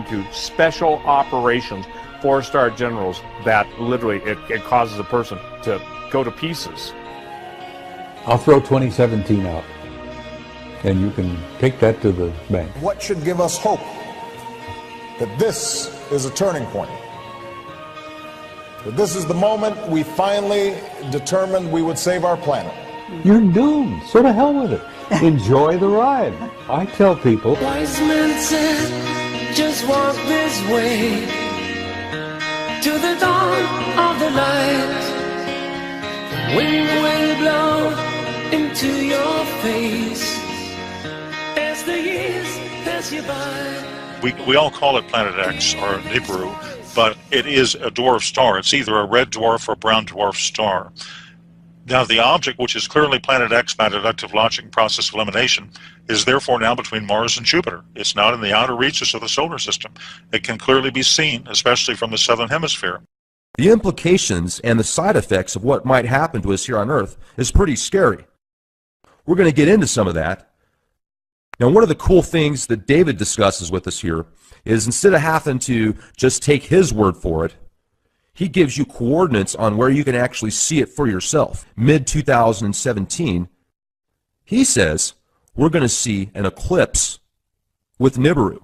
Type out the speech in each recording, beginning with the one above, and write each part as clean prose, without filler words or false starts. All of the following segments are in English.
to special operations, 4-star generals that literally it causes a person to go to pieces. I'll throw 2017 out, and you can take that to the bank. What should give us hope that this is a turning point? That this is the moment we finally determined we would save our planet. You're doomed. So to hell with it. Enjoy the ride. I tell people. Wise men said, just walk this way to the dawn of the light. The wind will blow into your face as the years pass you by. We all call it Planet X or Nibiru, but it is a dwarf star. It's either a red dwarf or a brown dwarf star. Now, the object, which is clearly Planet X by deductive logic and process of elimination, is therefore now between Mars and Jupiter. It's not in the outer reaches of the solar system. It can clearly be seen, especially from the southern hemisphere. The implications and the side effects of what might happen to us here on Earth is pretty scary. We're going to get into some of that. Now, one of the cool things that David discusses with us here is instead of having to just take his word for it, he gives you coordinates on where you can actually see it for yourself. Mid-2017, he says we're going to see an eclipse with Nibiru.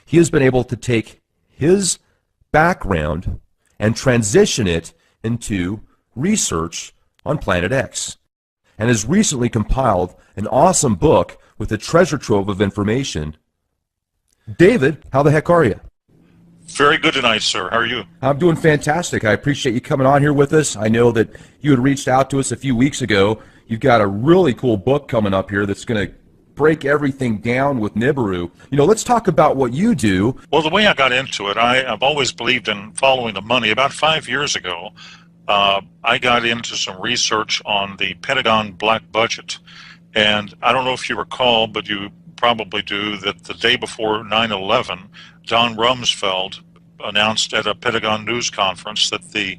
He has been able to take his background and transition it into research on Planet X, and has recently compiled an awesome book with a treasure trove of information. David, how the heck are you? Very good tonight, sir. How are you? I'm doing fantastic. I appreciate you coming on here with us. I know that you had reached out to us a few weeks ago. You've got a really cool book coming up here that's going to break everything down with Nibiru. You know, let's talk about what you do. Well, the way I got into it, I've always believed in following the money. About 5 years ago, I got into some research on the Pentagon black budget. And I don't know if you recall, but you probably do, that the day before 9/11, Don Rumsfeld announced at a Pentagon news conference that the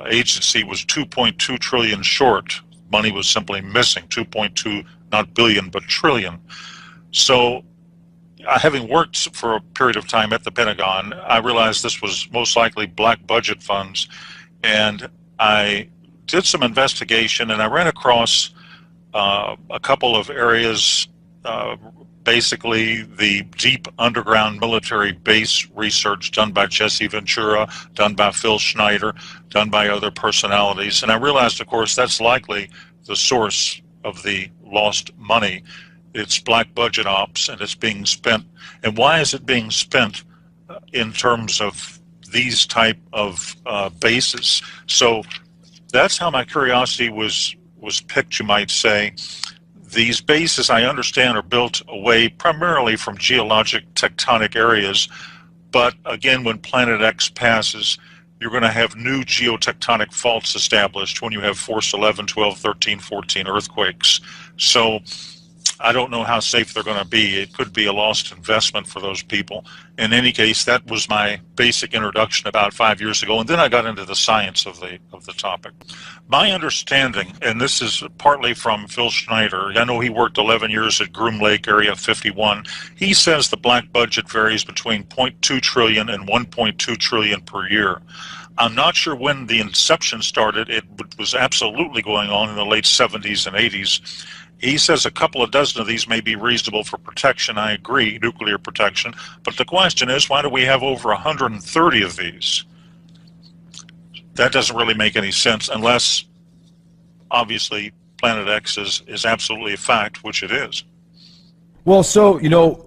agency was 2.2 trillion short. Money was simply missing, 2.2, not billion, but trillion. So having worked for a period of time at the Pentagon, I realized this was most likely black budget funds. And I did some investigation, and I ran across a couple of areas, basically the deep underground military base research done by Jesse Ventura, done by Phil Schneider, done by other personalities. And I realized, of course, that's likely the source of the lost money. It's black budget ops, and it's being spent. And why is it being spent in terms of these type of bases? So that's how my curiosity was picked, you might say. These bases, I understand, are built away primarily from geologic tectonic areas, but again, when Planet X passes, you're going to have new geotectonic faults established when you have force 11, 12, 13, 14 earthquakes. So I don't know how safe they're going to be. It could be a lost investment for those people. In any case, that was my basic introduction about 5 years ago, and then I got into the science of the topic. My understanding, and this is partly from Phil Schneider, I know he worked 11 years at Groom Lake Area 51. He says the black budget varies between 0.2 trillion and 1.2 trillion per year. I'm not sure when the inception started. It was absolutely going on in the late 70s and 80s. He says a couple of dozen of these may be reasonable for protection. I agree, nuclear protection. But the question is, why do we have over 130 of these? That doesn't really make any sense unless, obviously, Planet X is absolutely a fact, which it is. Well, so,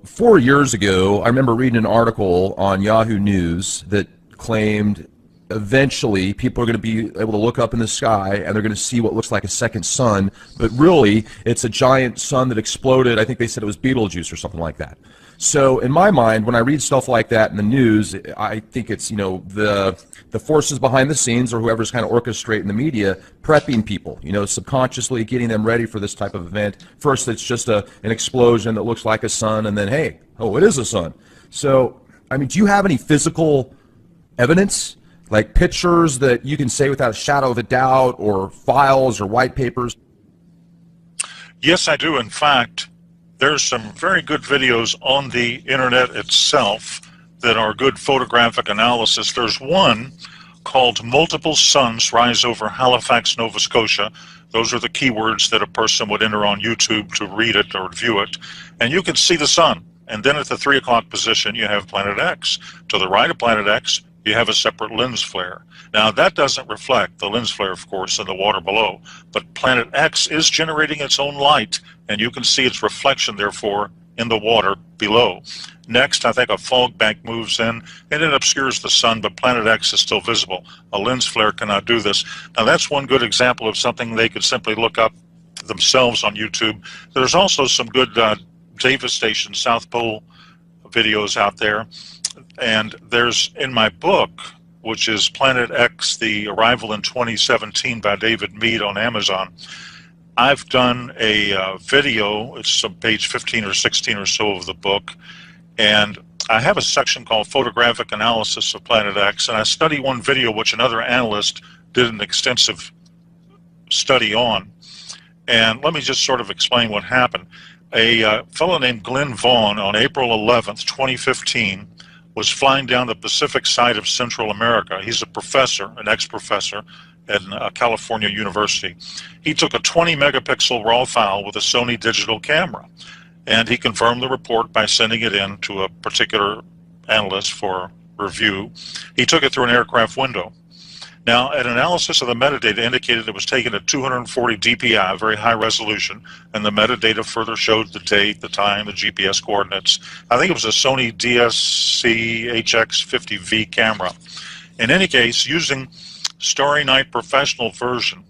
4 years ago, I remember reading an article on Yahoo News that claimed eventually people are going to be able to look up in the sky and they're going to see what looks like a second sun, but really it's a giant sun that exploded. I think they said it was Betelgeuse or something like that. So in my mind, when I read stuff like that in the news, I think it's, the forces behind the scenes or whoever's kind of orchestrating the media prepping people, subconsciously getting them ready for this type of event. First, it's just an explosion that looks like a sun, and then, hey, oh, it is a sun. So, do you have any physical evidence, like pictures that you can say without a shadow of a doubt, or files or white papers? Yes, I do. In fact, There's some very good videos on the internet itself that are good photographic analysis. There's one called Multiple Suns Rise Over Halifax, Nova Scotia. Those are the keywords that a person would enter on YouTube to read it or view it. And you can see the sun. And then at the 3 o'clock position, you have Planet X. To the right of Planet X, you have a separate lens flare. Now, that doesn't reflect the lens flare, of course, in the water below. But Planet X is generating its own light, and you can see its reflection, therefore, in the water below. Next, I think a fog bank moves in, and it obscures the sun, but Planet X is still visible. A lens flare cannot do this. Now, that's one good example of something they could simply look up themselves on YouTube. There's also some good Davis Station South Pole videos out there. And there's, in my book, which is Planet X, The Arrival in 2017 by David Mead on Amazon, I've done a video. It's on page 15 or 16 or so of the book, and I have a section called Photographic Analysis of Planet X, and I study one video which another analyst did an extensive study on. And let me just sort of explain what happened. A fellow named Glenn Vaughn on April 11th, 2015, was flying down the Pacific side of Central America. He's a professor, an ex-professor at California University. He took a 20 megapixel raw file with a Sony digital camera, and he confirmed the report by sending it in to a particular analyst for review. He took it through an aircraft window. Now, an analysis of the metadata indicated it was taken at 240 dpi, very high resolution, and the metadata further showed the date, the time, the GPS coordinates. I think it was a Sony DSC HX50V camera. In any case, using Starry Night Professional version,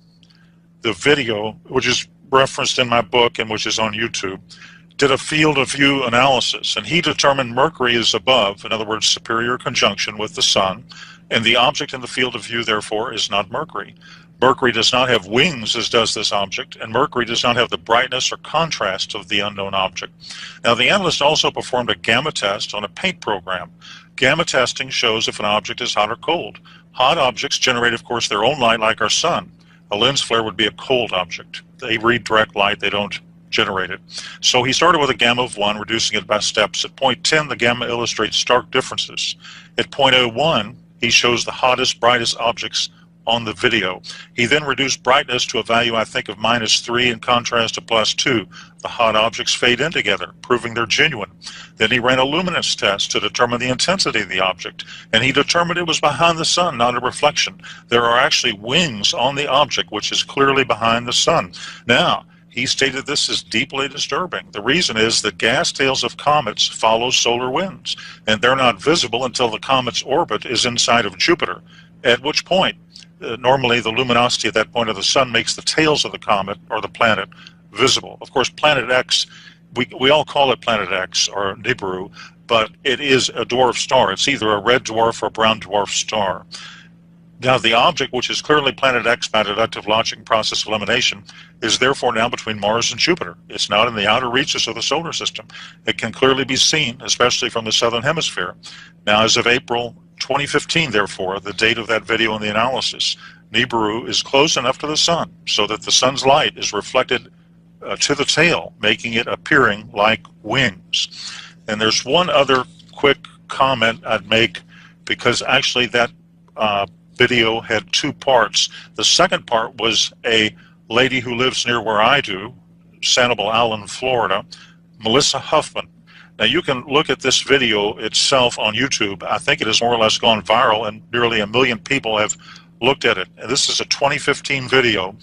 the video, which is referenced in my book and which is on YouTube, did a field of view analysis, and he determined Mercury is above, in other words, superior conjunction with the sun, and the object in the field of view, therefore, is not Mercury. Mercury does not have wings, as does this object, and Mercury does not have the brightness or contrast of the unknown object. Now, the analyst also performed a gamma test on a paint program. Gamma testing shows if an object is hot or cold. Hot objects generate, of course, their own light like our sun. A lens flare would be a cold object. They read direct light, they don't generate it. So he started with a gamma of 1, reducing it by steps. At point 10, the gamma illustrates stark differences. At point 01, he shows the hottest, brightest objects on the video. He then reduced brightness to a value, I think, of -3 in contrast to +2. The hot objects fade in together, proving they're genuine. Then he ran a luminance test to determine the intensity of the object, and he determined it was behind the sun, not a reflection. There are actually wings on the object, which is clearly behind the sun. Now, he stated this is deeply disturbing. The reason is that gas tails of comets follow solar winds, and they're not visible until the comet's orbit is inside of Jupiter, at which point, normally the luminosity at that point of the sun makes the tails of the comet or the planet visible. Of course, Planet X, we all call it Planet X or Nibiru, but it is a dwarf star. It's either a red dwarf or a brown dwarf star. Now, the object, which is clearly Planet X by deductive logic and process elimination, is therefore now between Mars and Jupiter. It's not in the outer reaches of the solar system. It can clearly be seen, especially from the southern hemisphere. Now, as of April 2015, therefore, the date of that video and the analysis, Nibiru is close enough to the sun so that the sun's light is reflected to the tail, making it appearing like wings. And there's one other quick comment I'd make, because actually that video had 2 parts. The second part was a lady who lives near where I do, Sanibel Island, Florida, Melissa Huffman. Now, you can look at this video itself on YouTube. I think it has more or less gone viral, and nearly 1 million people have looked at it. And this is a 2015 video.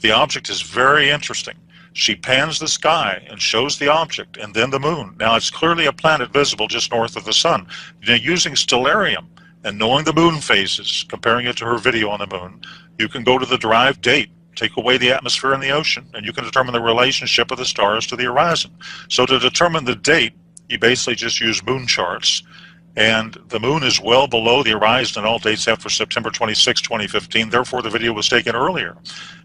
The object is very interesting. She pans the sky and shows the object and then the moon. Now, it's clearly a planet visible just north of the sun. Now, using stellarium and knowing the moon phases, comparing it to her video on the moon, you can go to the derived date, take away the atmosphere and the ocean, and you can determine the relationship of the stars to the horizon. So to determine the date, you basically just use moon charts, and the moon is well below the horizon in all dates after September 26, 2015. Therefore, the video was taken earlier.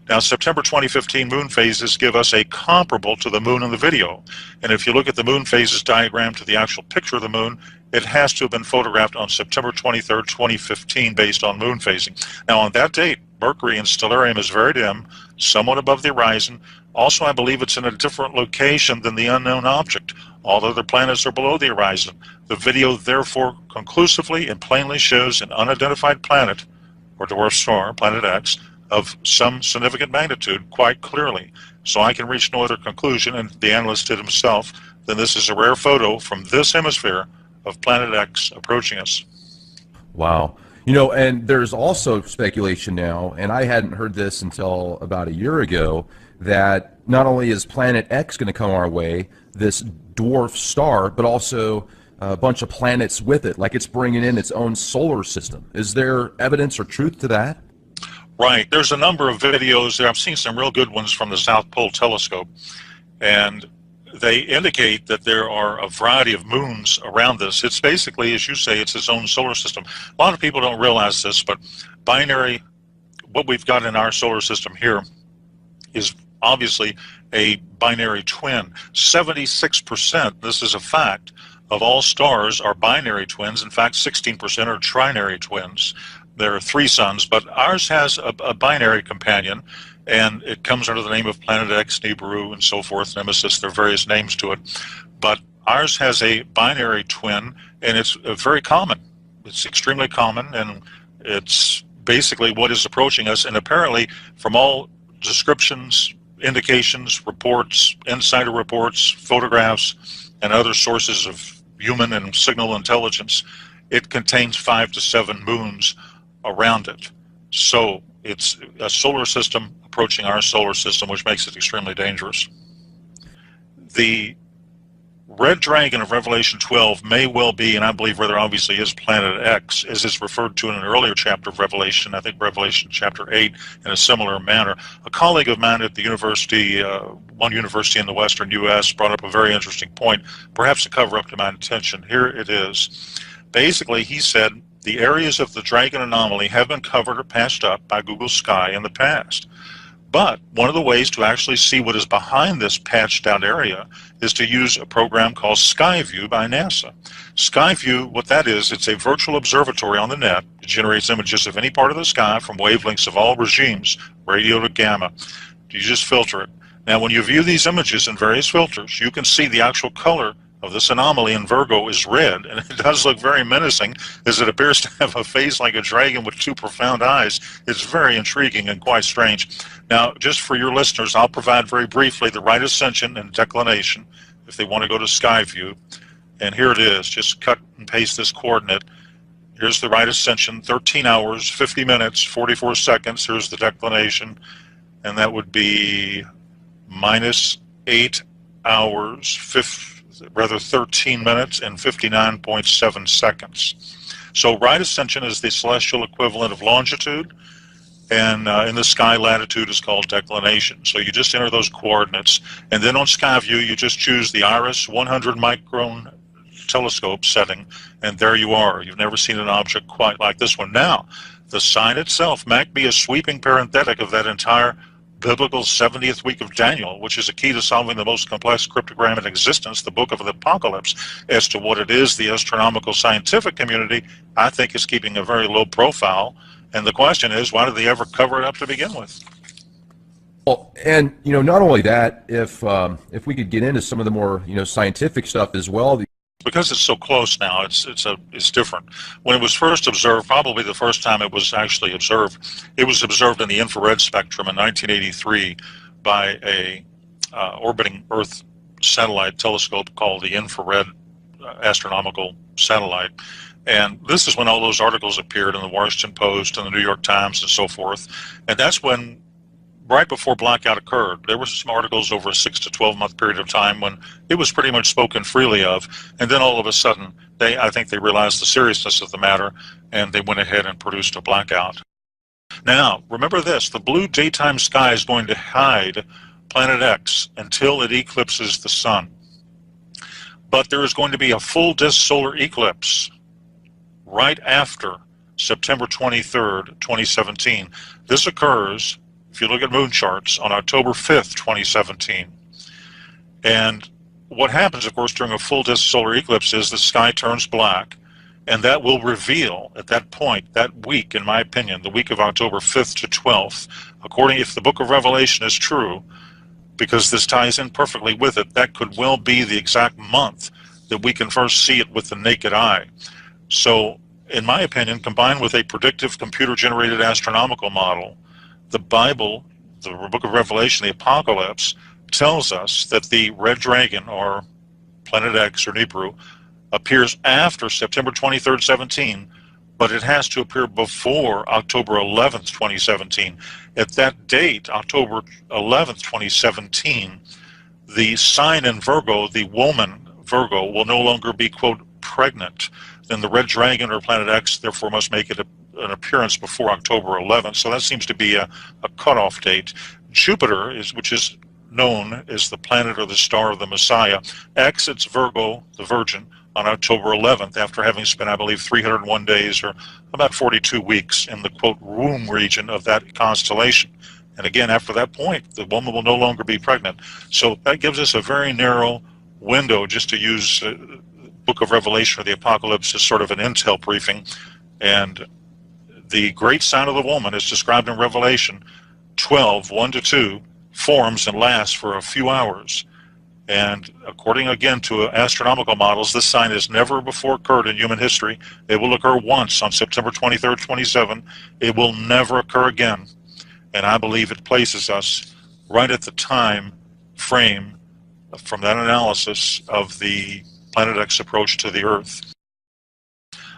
Now, September 2015 moon phases give us a comparable to the moon in the video. And if you look at the moon phases diagram to the actual picture of the moon, it has to have been photographed on September 23, 2015, based on moon phasing. Now, on that date, Mercury in Stellarium is very dim, somewhat above the horizon. Also, I believe it's in a different location than the unknown object. All other planets are below the horizon. The video therefore conclusively and plainly shows an unidentified planet, or dwarf star, planet X, of some significant magnitude quite clearly. So I can reach no other conclusion, and the analyst did himself, than this is a rare photo from this hemisphere of planet X approaching us. Wow. You know, and there's also speculation now, and I hadn't heard this until about a year ago, that not only is Planet X going to come our way, this dwarf star, but also a bunch of planets with it, like it's bringing in its own solar system. Is there evidence or truth to that? Right. There's a number of videos there. I've seen some real good ones from the South Pole Telescope, and they indicate that there are a variety of moons around this. It's basically, as you say, it's its own solar system. A lot of people don't realize this, but binary, what we've got in our solar system here is obviously a binary twin. 76%, this is a fact, of all stars are binary twins. In fact, 16% are trinary twins. There are 3 suns, but ours has a binary companion, and it comes under the name of Planet X, Nibiru, and so forth, Nemesis. There are various names to it. But ours has a binary twin, and it's very common. It's extremely common, and it's basically what is approaching us. And apparently, from all descriptions, indications, reports, insider reports, photographs, and other sources of human and signal intelligence, it contains 5 to 7 moons around it. So it's a solar system approaching our solar system, which makes it extremely dangerous. The red dragon of Revelation 12 may well be, and I believe rather obviously is, Planet X, as it's referred to in an earlier chapter of Revelation, I think Revelation chapter 8, in a similar manner. A colleague of mine at the university, one university in the western U.S., brought up a very interesting point, perhaps to cover up to my attention. Here it is. Basically, he said, the areas of the dragon anomaly have been covered or patched up by Google Sky in the past. But one of the ways to actually see what is behind this patched out area is to use a program called Skyview by NASA. Skyview, what that is, it's a virtual observatory on the net. It generates images of any part of the sky from wavelengths of all regimes, radio to gamma. You just filter it. Now, when you view these images in various filters, you can see the actual color of this anomaly in Virgo is red, and it does look very menacing, as it appears to have a face like a dragon with 2 profound eyes. It's very intriguing and quite strange. Now, just for your listeners, I'll provide very briefly the right ascension and declination if they want to go to Skyview. And here it is. Just cut and paste this coordinate. Here's the right ascension, 13 hours, 50 minutes, 44 seconds. Here's the declination, and that would be minus 8 hours, 13 minutes and 59.7 seconds. So right ascension is the celestial equivalent of longitude, and in the sky latitude is called declination. So you just enter those coordinates, and then on Skyview you just choose the Iris 100 micron telescope setting, and there you are. You've never seen an object quite like this one. Now, the sign itself might be a sweeping parenthetic of that entire biblical 70th week of Daniel, which is a key to solving the most complex cryptogram in existence, the Book of the Apocalypse. As to what it is, the astronomical scientific community, I think, is keeping a very low profile. And the question is, why did they ever cover it up to begin with? Well, and not only that, if we could get into some of the more scientific stuff as well. Because it's so close now, it's different. When it was first observed, probably the first time it was actually observed, it was observed in the infrared spectrum in 1983 by a orbiting Earth satellite telescope called the Infrared Astronomical Satellite. And this is when all those articles appeared in the Washington Post and the New York Times and so forth. And that's when, right before blackout occurred, there were some articles over a 6 to 12 month period of time when it was pretty much spoken freely of, and then all of a sudden I think they realized the seriousness of the matter, and they went ahead and produced a blackout. Now, remember this, the blue daytime sky is going to hide Planet X until it eclipses the sun. But there is going to be a full disk solar eclipse right after September 23rd, 2017. This occurs, if you look at moon charts, on October 5th, 2017. And what happens, of course, during a full disk solar eclipse is the sky turns black, And that will reveal at that point, that week, in my opinion, the week of October 5th to 12th, according, if the book of Revelation is true, because this ties in perfectly with it, that could well be the exact month that we can first see it with the naked eye. So, in my opinion, combined with a predictive computer-generated astronomical model, the Bible, the book of Revelation, the Apocalypse, tells us that the red dragon, or Planet X, or Nibiru, appears after September 23rd, 17, but it has to appear before October 11th, 2017. At that date, October 11th, 2017, the sign in Virgo, the woman Virgo, will no longer be, quote, pregnant. Then the red dragon, or Planet X, therefore must make it an appearance before October 11th. So that seems to be a cutoff date. Jupiter, which is known as the planet or the star of the Messiah, exits Virgo, the Virgin, on October 11th, after having spent, I believe, 301 days, or about 42 weeks, in the, quote, womb region of that constellation. And again, after that point, the woman will no longer be pregnant. So that gives us a very narrow window, just to use Book of Revelation or the Apocalypse as sort of an intel briefing. And the great sign of the woman, is described in Revelation 12, 1-2, forms and lasts for a few hours. And according, again, to astronomical models, this sign has never before occurred in human history. It will occur once on September 23rd, 27. It will never occur again. And I believe it places us right at the time frame from that analysis of the Planet X approach to the Earth.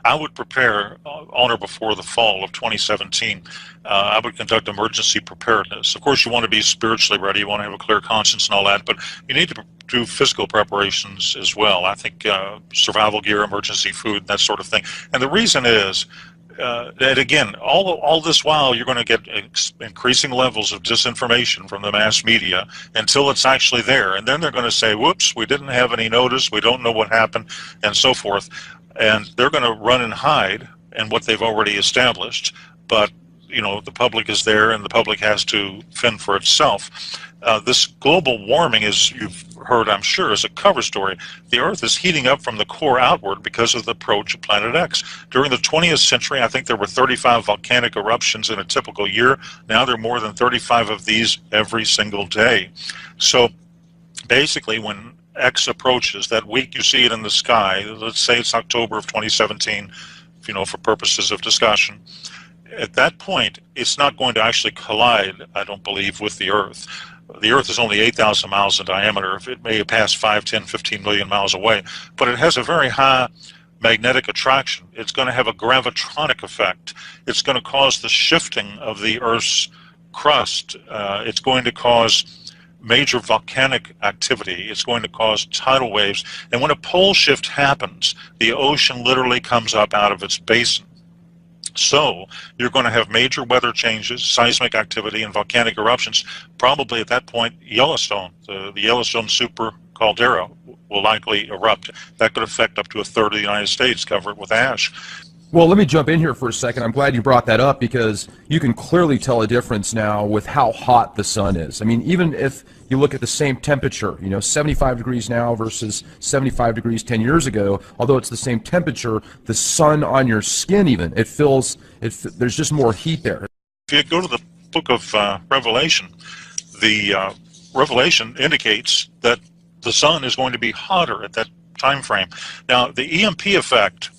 I would prepare on or before the fall of 2017. I would conduct emergency preparedness. Of course, you want to be spiritually ready. You want to have a clear conscience and all that, but you need to do physical preparations as well. I think survival gear, emergency food, that sort of thing. And the reason is that, again, all this while you're going to get increasing levels of disinformation from the mass media until it's actually there. And then they're going to say, whoops, we didn't have any notice, we don't know what happened, and so forth. And they're going to run and hide in what they've already established. But, you know, the public is there, and the public has to fend for itself. This global warming, as you've heard, I'm sure, is a cover story. The Earth is heating up from the core outward because of the approach of Planet X. During the 20th century, I think there were 35 volcanic eruptions in a typical year. Now there are more than 35 of these every single day. So basically, when X approaches, that week you see it in the sky, let's say it's October of 2017, you know, for purposes of discussion, at that point, it's not going to actually collide, I don't believe, with the Earth. The Earth is only 8,000 miles in diameter. It may pass 5, 10, 15 million miles away, but it has a very high magnetic attraction. It's going to have a gravitronic effect. It's going to cause the shifting of the Earth's crust. It's going to cause major volcanic activity. It's going to cause tidal waves. And when a pole shift happens, the ocean literally comes up out of its basin. So you're going to have major weather changes, seismic activity, and volcanic eruptions. Probably at that point, Yellowstone, the Yellowstone super caldera, will likely erupt. That could affect up to a third of the United States, cover it with ash. Well, let me jump in here for a second. I'm glad you brought that up, because you can clearly tell a difference now with how hot the sun is. I mean, even if you look at the same temperature, you know, 75 degrees now versus 75 degrees 10 years ago, although it's the same temperature, the sun on your skin even, there's just more heat there. If you go to the book of Revelation, the Revelation indicates that the sun is going to be hotter at that time frame. Now, the EMP effect,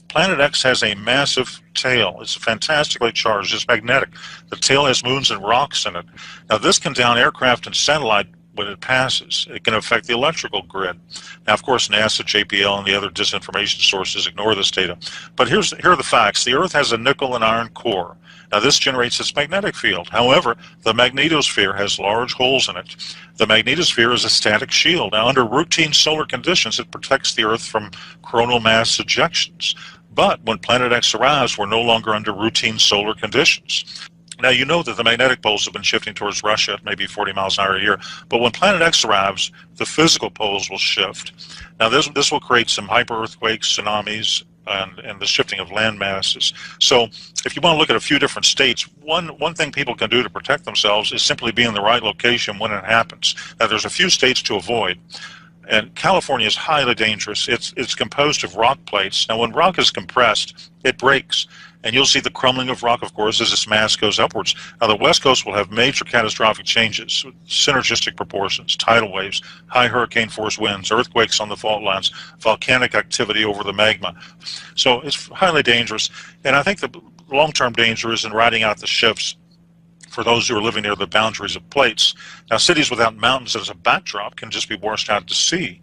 Planet X has a massive tail. It's fantastically charged. It's magnetic. The tail has moons and rocks in it. Now, this can down aircraft and satellite when it passes. It can affect the electrical grid. Now, of course, NASA, JPL, and the other disinformation sources ignore this data. But here are the facts. The Earth has a nickel and iron core. Now, this generates its magnetic field. However, the magnetosphere has large holes in it. The magnetosphere is a static shield. Now, under routine solar conditions, it protects the Earth from coronal mass ejections. But when Planet X arrives, we're no longer under routine solar conditions. Now, you know that the magnetic poles have been shifting towards Russia at maybe 40 miles an hour a year. But when Planet X arrives, the physical poles will shift. Now, this will create some hyper-earthquakes, tsunamis, and the shifting of land masses. So if you want to look at a few different states, one thing people can do to protect themselves is simply be in the right location when it happens. Now, there's a few states to avoid. And California is highly dangerous. It's composed of rock plates. Now, when rock is compressed, it breaks. And you'll see the crumbling of rock, of course, as this mass goes upwards. Now, the West Coast will have major catastrophic changes, synergistic proportions, tidal waves, high hurricane force winds, earthquakes on the fault lines, volcanic activity over the magma. So it's highly dangerous. And I think the long-term danger is in riding out the shifts for those who are living near the boundaries of plates. Now, cities without mountains as a backdrop can just be washed out to sea.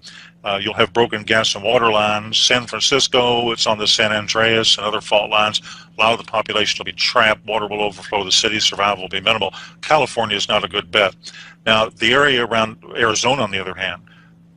You'll have broken gas and water lines. San Francisco, it's on the San Andreas and other fault lines. A lot of the population will be trapped. Water will overflow the city. Survival will be minimal. California is not a good bet. Now, the area around Arizona, on the other hand,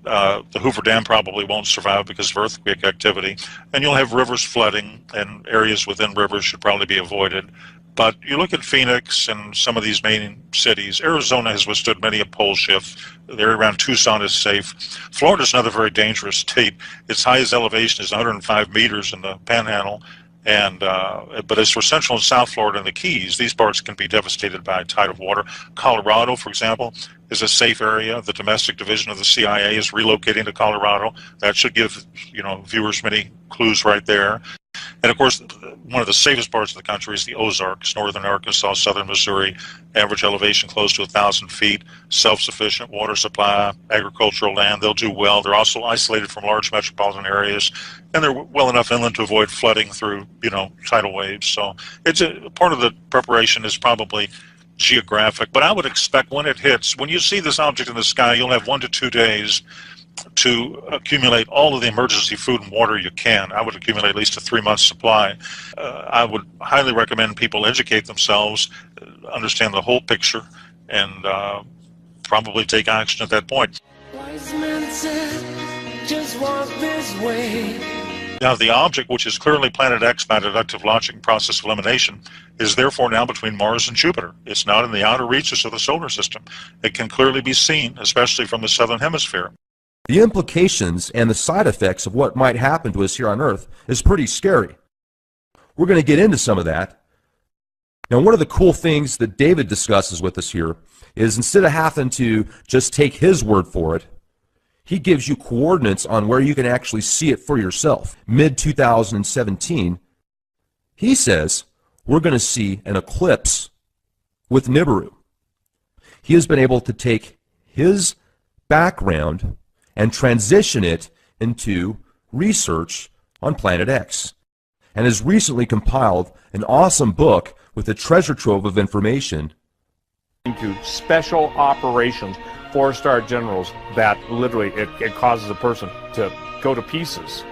the Hoover Dam probably won't survive because of earthquake activity. And you'll have rivers flooding, and areas within rivers should probably be avoided. But you look at Phoenix and some of these main cities. Arizona has withstood many a pole shift. The area around Tucson is safe. Florida is another very dangerous state. Its highest elevation is 105 meters in the Panhandle. But as for Central and South Florida and the Keys, these parts can be devastated by a tide of water. Colorado, for example, is a safe area. The domestic division of the CIA is relocating to Colorado. That should give viewers many clues right there. And of course, one of the safest parts of the country is the Ozarks, northern Arkansas, southern Missouri, average elevation close to 1,000 feet, self-sufficient water supply, agricultural land. They'll do well. They're also isolated from large metropolitan areas, and they're well enough inland to avoid flooding through, tidal waves. So it's part of the preparation is probably geographic. But I would expect when it hits, when you see this object in the sky, you'll have 1 to 2 days to accumulate all of the emergency food and water you can. I would accumulate at least a 3-month supply. I would highly recommend people educate themselves, understand the whole picture, and probably take action at that point. Wise men said, just walk this way. Now, the object, which is clearly Planet X by deductive logic process of elimination, is therefore now between Mars and Jupiter. It's not in the outer reaches of the solar system. It can clearly be seen, especially from the southern hemisphere. The implications and the side effects of what might happen to us here on Earth is pretty scary. We're going to get into some of that. Now, one of the cool things that David discusses with us here is instead of having to just take his word for it, he gives you coordinates on where you can actually see it for yourself. Mid-2017, he says we're going to see an eclipse with Nibiru. He has been able to take his background and transition it into research on Planet X, and has recently compiled an awesome book with a treasure trove of information. Into special operations, 4-star generals that literally it causes a person to go to pieces.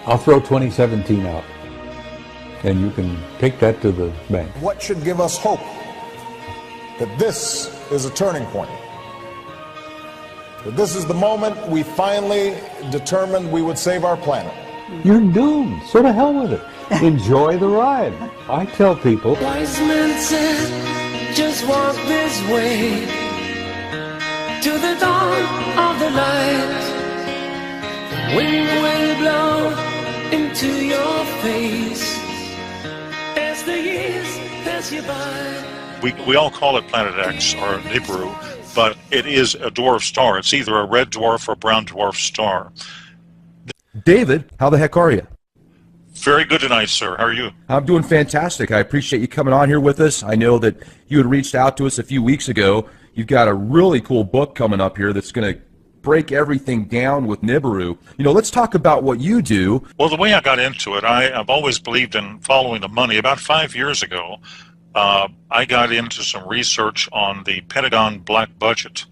I'll throw 2017 out, and you can take that to the bank. What should give us hope that this is a turning point? That this is the moment we finally determined we would save our planet. You're doomed. So to hell with it. Enjoy the ride. I tell people. Wise men said, just walk this way to the dawn of the light. The wind will blow into your face as the years pass you by. We all call it Planet X or Nibiru, but it is a dwarf star. It's either a red dwarf or a brown dwarf star. David, how the heck are you? Very good tonight, sir. How are you? I'm doing fantastic. I appreciate you coming on here with us. I know that you had reached out to us a few weeks ago. You've got a really cool book coming up here that's going to break everything down with Nibiru. Let's talk about what you do. Well, the way I got into it, I've always believed in following the money. About 5 years ago, I got into some research on the Pentagon black budget.